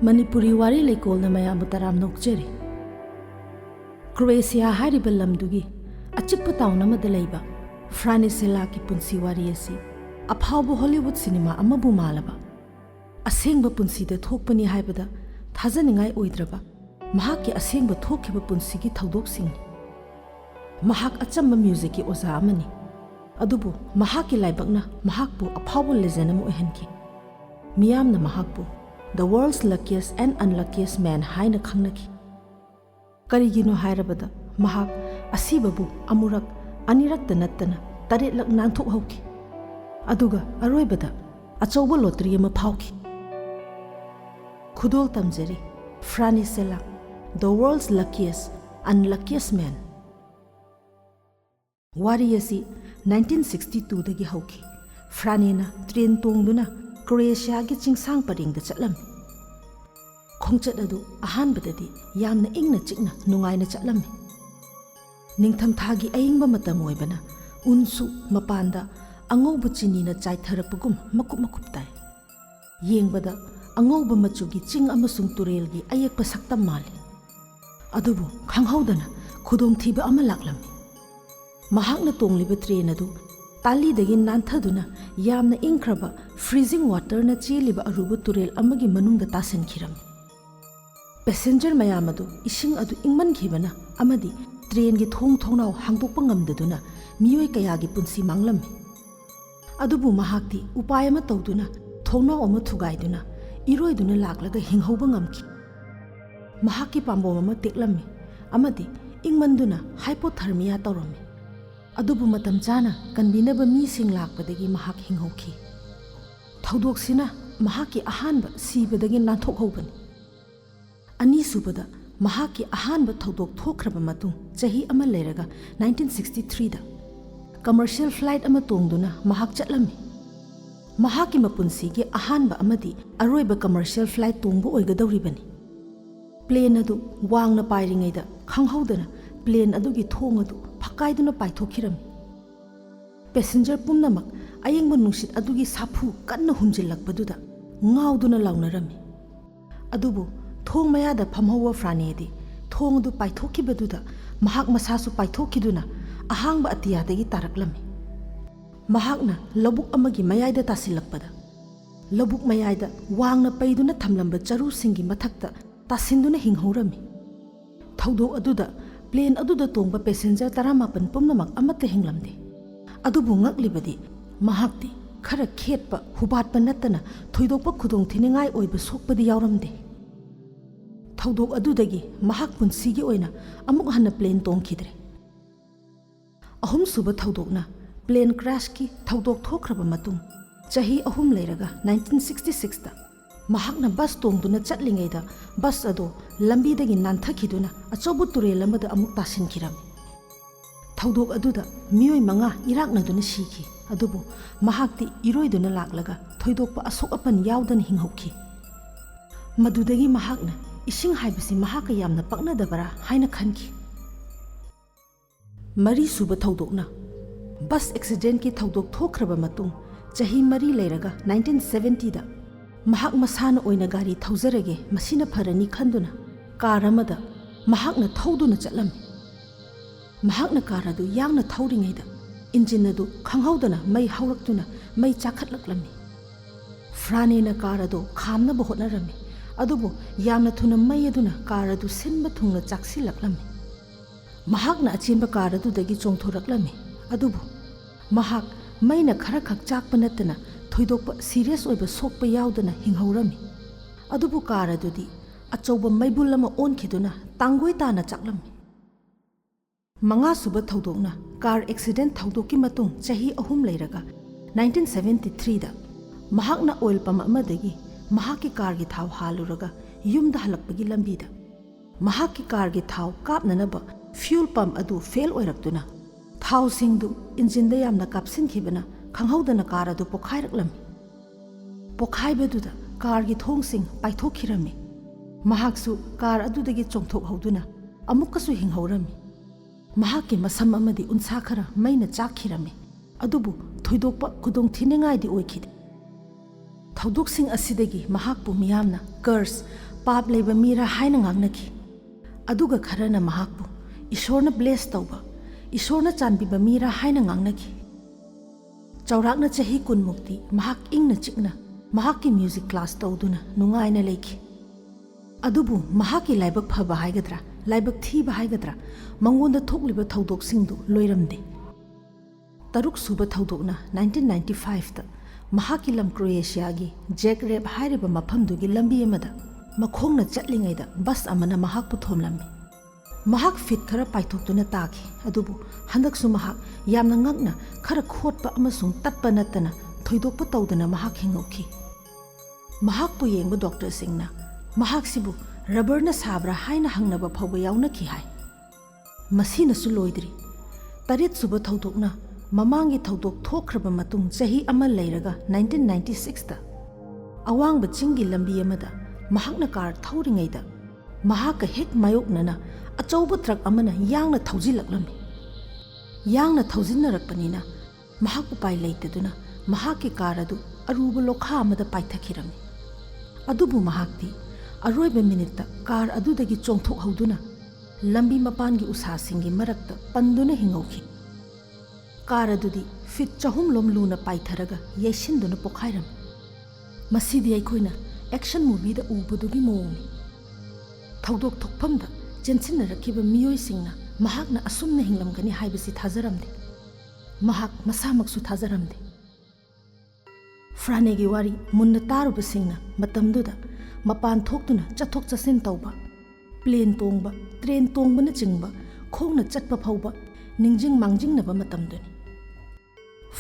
Manipuri wari leikol na mayam taram nokjeri. Croatia hariba lamdugi achippa tauna madalaiba Franisela ki punsi wari asi aphawbu Hollywood cinema amabu malaba asengba punsi da thokpani haibada thajaningai oidraba mahak ki asengba thokhiba punsi ki thodok sing mahak achamba music ki oza amani adubu mahak ki laibakna mahak bu aphawbu legend amu ehanki miyamna mahak bu the world's luckiest and unluckiest man haina khangnaki karigino hairabada mahak asibabu amurak anirak tanattana taret lak nangthok hauki aduga aroibada achauba lottery ama phauki khudol tamjeri Franisela the world's luckiest unluckiest man wari asi 1962 dagi hauki Franina train tongduna Croatia gi chingsang paring da chatlam khongchat adu ahan badadi yamna ingna chikna nungaina chatlam ningtham thagi aingba matam oibana unsu mapanda angauba chinina chaitharapugum makup makup tai yengbada angauba machugi ching amasung turel gi ayekpa saktam mali adubu khanghaudana khudong thiba ama laklam mahakna tongliba train adu tali dagi nanthaduna yamna ingkraba freezing water na cheliba arubu turel amagi manungda tasen khiram passenger mayam adu ising adu ingman khibana amadi train gi thong thongnau hangdokpa ngamdaduna miyoi kaya gi punsi manglam adubu mahakti upay ama tawduna thongnau ama thugaiduna iroiduna laklaga hinghoba ngamki mahakki pambom ama teklammi amadi ingmanduna hypothermia tawrami adubu matam chana kanbinaba mi sing lakpadagi mahak hinghokhi thaudoksina mahakki ahanba sibadagi nanthok hobani ani subada mahakki ahanba thaudok thokraba matung chahi ama leiraga 1963 da commercial flight ama tongduna mahak chatlami mahakki mapunsi gi ahanba amadi aroiba commercial flight tongbo oigadawribani plane adu wangna pairingaida khanghaudana plane adugi thong adu phakaiduna paithokirami passenger pumnamak ayengba nungsit adugi sapu kanna humjilakpaduda ngauduna launarami adubu thong mayada phamhowa Franedi thong adu paithokibaduda mahak masasu paithokiduna ahangba atiyadagi taraklami mahakna lobuk amagi mayaida tasilakpada lobuk mayaida wangna paiduna thamlamba charu singi mathakta tasinduna hinghorami thaudok aduda plane aduda tongba passenger 18 pumnamak amata hinglamde adubu ngaklibadi mahakti khara khetpa hubatpa natana thoidokpa khudong thiningai oiba sokpadi yawramde thaudok adudagi mahak punsigi oina amuk hanna plane tongkhidre ahum suba thaudokna plane crash ki thaudok thokraba matung chahi ahum leiraga 1966 da mahakna bus tongduna chatlingaida bus ado lambi dagi nanthakiduna achobu turel lamada amuk tasinkiram thaudok aduda miyoi manga iraknaduna siki adubu mahakti iroiduna laklaga thoidokpa asok apan yawdan hinghokhi madudagi mahakna ising haibasi mahaka yamna paknadabara haina khanki mari suba thaudokna bus accident ki thaudok thokraba matung chahi mari leiraga 1970 da mahak masana oina gari thauzarage masina pharani khanduna car amada mahakna thauduna chatlami mahakna car adu yangna thauringaida engine adu khanghaudana mai hauraktuna mai chakhatlaklami Franina car adu khamna bohotnarami adubu yamna thuna mai aduna car adu sinba thungna chaksilaklami mahakna achimba car adu dagi chongthoraklami adubu mahak maina khara khak chakpa natana thoidokpa serious oiba sokpa yawdana hinghorami adubu car adudi achauba maibul ama onkhiduna tangoi tana chaklami manga suba thaudokna car accident thaudoki matung chahi ahum leiraga 1973 da mahakna oil pump amadagi mahakki car gi thau haluraga yumda halakpagi lambida mahakki car gi thau kapnanaba fuel pump adu fail oiraktuna thau singdu engine da yamna kapsin khibana khanghaudana car adu pokhairaklam pokhaibeduda car gi thongsing paithokhirami mahaksu car adudagi chongthok hauduna amukkasu hinghorami mahakki masam amadi unsa khara maina chakhirami adubu thoidokpa khudong thiningai di oikhide thaudoksing asidagi mahakpu miyamna curse पाप लेबा Meera हाइना ngangnaki aduga kharana mahakpu ishorna bless tauba ishorna chanbiba mira haina ngangnaki chaurakna chahi kun mukti mahak ingna chikna mahakki music class tauduna nungaina leiki adubu mahakki laibak phaba haigadra laibak thiba haigadra mangonda thokliba thodok singdu loiramde taruk suba thodokna 1995 ta mahakki lam Croatia gi Zagreb hairiba mafamdugi lambi amada makhongna chatlingaida bus amana mahakpu thomlammi mahak fit khara paithoktuna taki adubu handaksu mahak yamna ngakna khara khotpa amasung tatpa natana thoidokpa tawdana mahak hingokhi mahakpu yengba doctor singna mahak sibu rubber na sabra haina hangnaba phawba yauna ki hai masina su loidri tarit suba thodokna mamangi thodok thokhraba matung chahi ama leiraga 1996 ta awangba chingi lambi amada mahakna car thauringaida mahaka hek mayoknana achauba truck amana yangna thaujilaklami yangna thaujinnarappanina mahak upai leitaduna mahaki car adu aruba lokha amada paithakirami adubu mahakti aroiba minute car adudagi chongthok hauduna lambi mapangi usasingi marakta panduna hingauki car adudi fit chahum lom luna paitharaga yesinduna pokhairam masidi aikoina action movie da ubudugi mowni thodok thokpamda chensinnarakhiba miyoi singna mahakna asumna hinglamgani haibasi thajaramde mahak masamaksu thajaramde franegi wari munna taruba singna matamduda mapan thoktuna chathok chasin tauba plane tongba train tongba na chingba khongna chatpa phauba ningjing mangjingnaba matamduni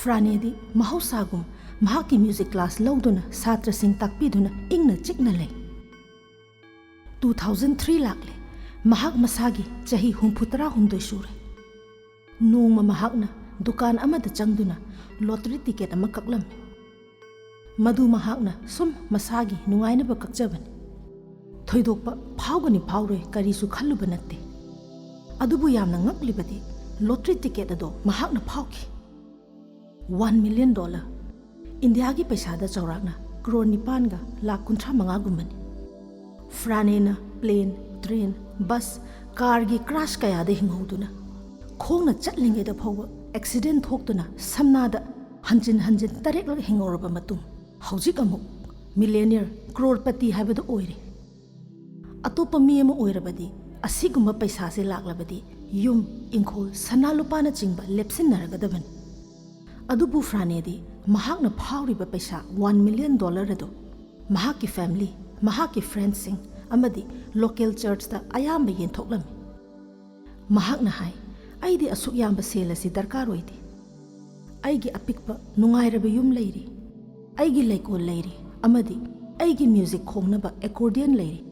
franedi mahausagum mahaki music class lauduna satra sing takpiduna ingna chikna lei 2003 lakle mahak masagi chahi humphutara humdoi sure nongma mahakna dukan amada changduna lottery ticket ama kaklam madu mahakna sum masagi nungaina ba kakjaban thoidokpa phawgani phawre karisu khalluba natte adubu yamna ngaklibadi lottery ticket ado mahakna phawki $1 million India ki paisa da chaurakna crore nipan ga lakh 35 gumbani franena plane train bus car gi crash kaya de hinghoduna khongna chatlinge da phawa accident thoktuna samna da hanjin tarek lag hingoraba matung hojik amuk millionaire crorepati habada oire atopa mi ama oirabadi asiguma paisa se laklabadi yum ingkhol sanalupana chingba lepsin naragadaban adubu franedi mahakna phawriba paisa $1 million ado mahaki family mahaki friends sing amadi local church da ayamba yen thoklami mahakna hai aidi asuk yamba sela si darkar oidi aigi apikpa nungairaba yum leiri aigi leikol leiri amadi aigi music khongnaba accordion leiri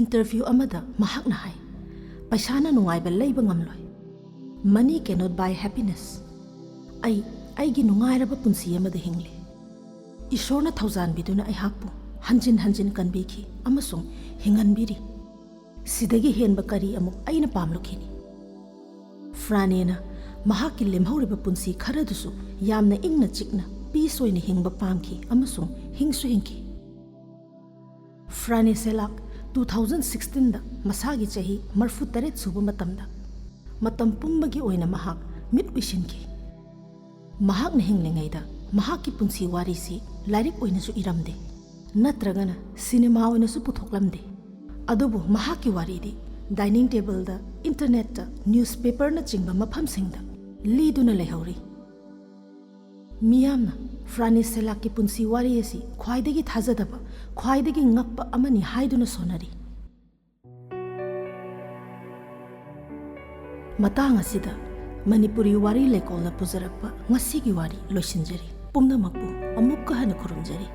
interview amada mahakna hai paisa na nungaiba leiba ngamloi money cannot buy happiness aigi nungairaba punsi amada hingli ishorna thaujan biduna ai hakpu hanjin kanbiki amasung hinganbiri sidagi henba kari amuk aina pamlukhini franena mahaki lemhoriba punsi kharadusu yamna ingna chikna peace oina hingba pamki amasung hingsu hingki frane selak 2016 da masagi chahi marfu taret suba matam pumbagi oina mahak mit wishinki mahak na hinglingaida mahaki punsi warisi lairik oina su iramde natragana cinema oina su puthoklamde adubu mahaki waridi dining table da internet da newspaper na chingba mafam singda liduna lehauri miyamna frani selaki punsi wari asi khwaidagi thajadaba khwaidagi ngakpa amani haiduna sonari matang asida manipuri wari lekolna pujarakpa ngasigi wari loisinjari pumnamakpu amukka hana khurumjari